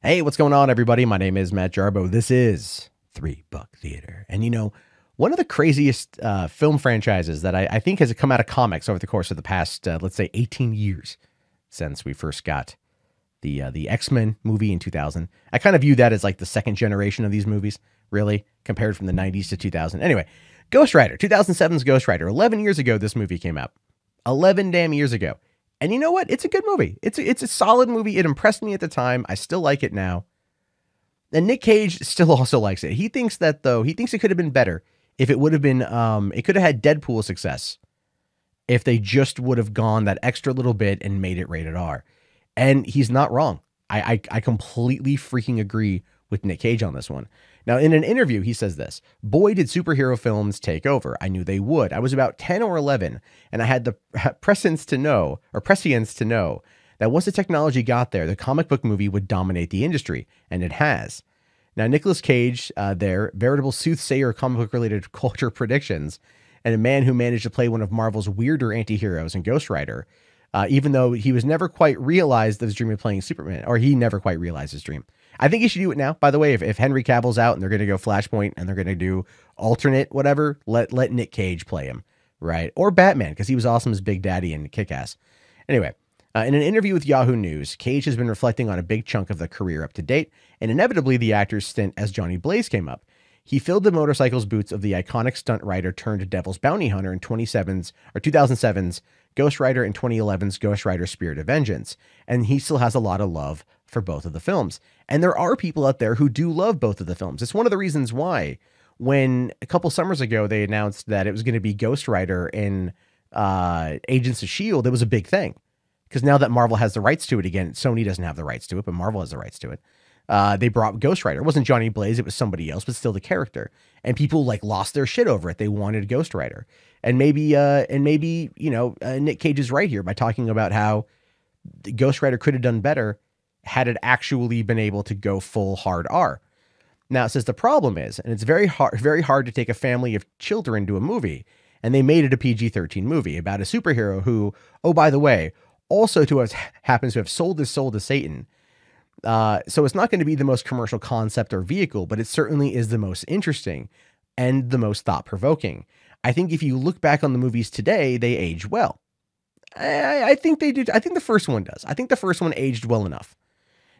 Hey, what's going on, everybody? My name is Matt Jarbo. This is $3 Theater. And one of the craziest film franchises that I think has come out of comics over the course of the past, let's say, 18 years since we first got the X-Men movie in 2000. I kind of view that as like the second generation of these movies, really, compared from the 90s to 2000. Anyway, Ghost Rider, 2007's Ghost Rider. 11 years ago, this movie came out. 11 damn years ago. And you know what? It's a good movie. It's a solid movie. It impressed me at the time. I still like it now. And Nic Cage still also likes it. He thinks that, though, he thinks it could have been better if it would have been, it could have had Deadpool success if they just would have gone that extra little bit and made it rated R. And he's not wrong. I completely freaking agree with Nic Cage on this one. Now, in an interview, he says this: "Boy, did superhero films take over. I knew they would. I was about 10 or 11, and I had the prescience to know that once the technology got there, the comic book movie would dominate the industry, and it has." Now, Nicolas Cage, veritable soothsayer of comic book-related culture predictions, and a man who managed to play one of Marvel's weirder anti-heroes in Ghost Rider, even though he was never quite realized his dream of playing Superman, or he never quite realized his dream. I think he should do it now, by the way. If Henry Cavill's out and they're going to go Flashpoint and they're going to do alternate whatever, let Nic Cage play him, right? Or Batman, because he was awesome as Big Daddy in Kick-Ass. Anyway, in an interview with Yahoo News, Cage has been reflecting on a big chunk of the career up to date, and inevitably the actor's stint as Johnny Blaze came up. He filled the motorcycle's boots of the iconic stunt rider turned devil's bounty hunter in 2007's Ghost Rider and 2011's Ghost Rider Spirit of Vengeance, and he still has a lot of love for both of the films. And there are people out there who do love both of the films. It's one of the reasons why, when a couple summers ago they announced that it was going to be Ghost Rider in Agents of S.H.I.E.L.D., it was a big thing. Because now that Marvel has the rights to it again, Sony doesn't have the rights to it, but Marvel has the rights to it. They brought Ghost Rider. It wasn't Johnny Blaze, it was somebody else, but still the character. And people like lost their shit over it. They wanted Ghost Rider. And maybe Nic Cage is right here by talking about how Ghost Rider could have done better had it actually been able to go full hard R. Now, it says the problem is, and it's very hard to take a family of children to a movie, and they made it a PG-13 movie about a superhero who, oh, by the way, also happens to have sold his soul to Satan. So it's not going to be the most commercial concept or vehicle, but it certainly is the most interesting and the most thought-provoking. I think if you look back on the movies today, they age well. I think they did. I think the first one does. I think the first one aged well enough.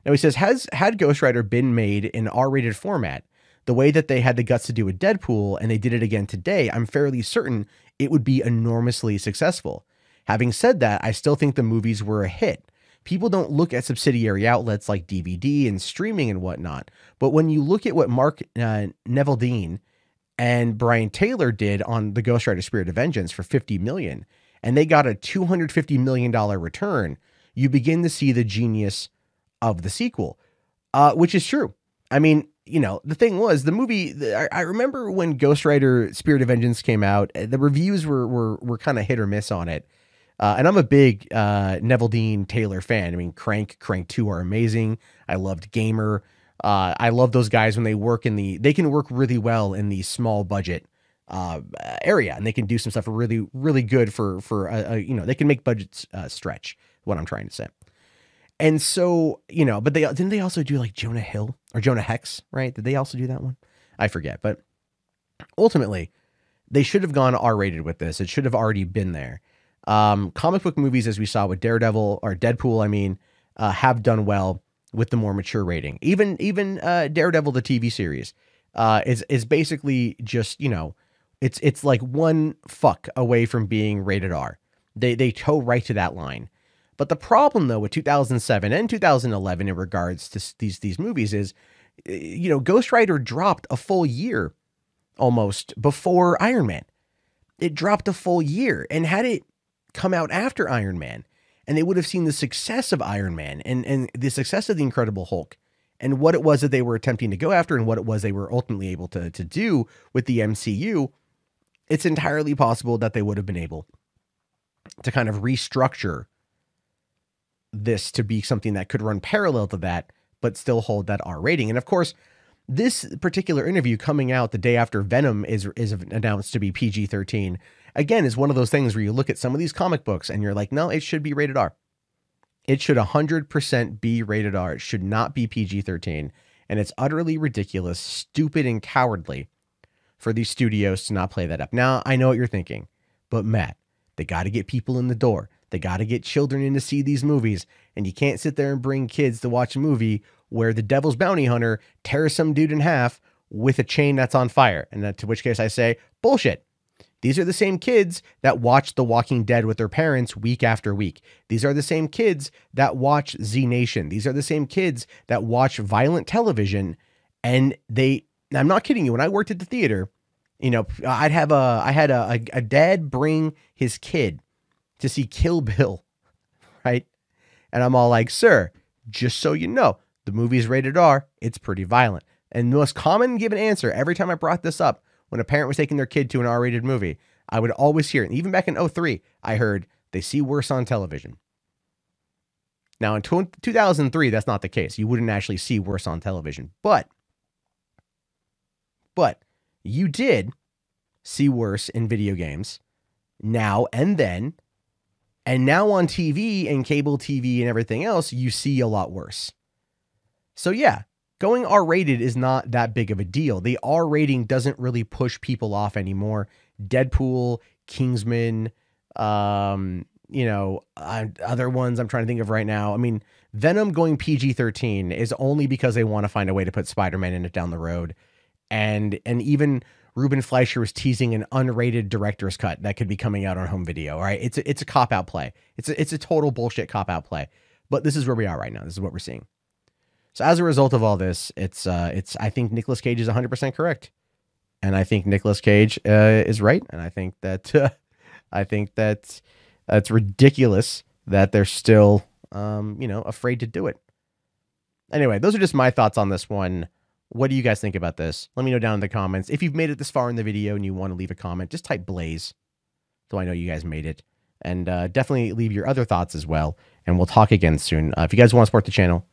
Now, he says, had Ghost Rider been made in R-rated format, the way that they had the guts to do with Deadpool, and they did it again today, I'm fairly certain it would be enormously successful. Having said that, I still think the movies were a hit. People don't look at subsidiary outlets like DVD and streaming and whatnot, but when you look at what Mark Neville and Brian Taylor did on the Ghost Rider Spirit of Vengeance for $50 million, and they got a $250 million return, you begin to see the genius of the sequel, which is true. I mean, the thing was, the movie, I remember when Ghost Rider Spirit of Vengeance came out, the reviews were kind of hit or miss on it. And I'm a big Neville Dean Taylor fan. I mean, Crank 2 are amazing. I loved Gamer. I love those guys when they work they can work really well in the small budget area, and they can do some stuff really, really good for they can make budgets stretch, what I'm trying to say. And so, but didn't they also do like Jonah Hill or Jonah Hex, right? Did they also do that one? I forget. But ultimately, they should have gone R-rated with this. It should have already been there. Comic book movies, as we saw with Deadpool, have done well with the more mature rating. Even Daredevil, the TV series, is basically just, it's like one fuck away from being rated R. They toe right to that line. But the problem, though, with 2007 and 2011 in regards to these movies is, Ghost Rider dropped a full year almost before Iron Man. It dropped a full year. And had it come out after Iron Man, and they would have seen the success of Iron Man and the success of the Incredible Hulk and what it was that they were attempting to go after and what it was they were ultimately able to do with the MCU, it's entirely possible that they would have been able to kind of restructure this to be something that could run parallel to that, but still hold that R rating. And of course, this particular interview coming out the day after Venom is announced to be PG-13, again, is one of those things where you look at some of these comic books and you're like, no, it should be rated R. It should 100% be rated R. It should not be PG-13. And it's utterly ridiculous, stupid, and cowardly for these studios to not play that up. Now, I know what you're thinking, but Matt, they got to get people in the door. They got to get children in to see these movies. And you can't sit there and bring kids to watch a movie where the devil's bounty hunter tears some dude in half with a chain that's on fire. And to which case I say, bullshit. These are the same kids that watch The Walking Dead with their parents week after week. These are the same kids that watch Z Nation. These are the same kids that watch violent television. And I'm not kidding you. When I worked at the theater, you know, I had a dad bring his kid to see Kill Bill, right? And I'm all like, sir, just so you know, the movie's rated R. It's pretty violent. And the most common given answer every time I brought this up, when a parent was taking their kid to an R-rated movie, I would always hear, and even back in 2003, I heard, they see worse on television. Now, in 2003, that's not the case. You wouldn't actually see worse on television. But you did see worse in video games now and then. And now on TV and cable TV and everything else, you see a lot worse. So yeah, going R-rated is not that big of a deal. The R rating doesn't really push people off anymore. Deadpool, Kingsman, you know, other ones I'm trying to think of right now. I mean, Venom going PG-13 is only because they want to find a way to put Spider-Man in it down the road. And even Ruben Fleischer was teasing an unrated director's cut that could be coming out on home video. All right, it's a cop-out play. It's a total bullshit cop-out play. But this is where we are right now. This is what we're seeing. So as a result of all this, I think Nicolas Cage is 100% correct. And I think Nicolas Cage is right. And I think that it's ridiculous that they're still, you know, afraid to do it. Anyway, those are just my thoughts on this one. What do you guys think about this? Let me know down in the comments. If you've made it this far in the video and you want to leave a comment, just type Blaze so I know you guys made it. And definitely leave your other thoughts as well. And we'll talk again soon. If you guys want to support the channel,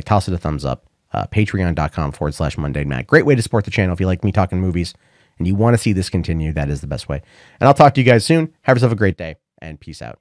toss it a thumbs up. Patreon.com/Mundane Matt. Great way to support the channel if you like me talking movies and you want to see this continue. That is the best way. And I'll talk to you guys soon. Have yourself a great day and peace out.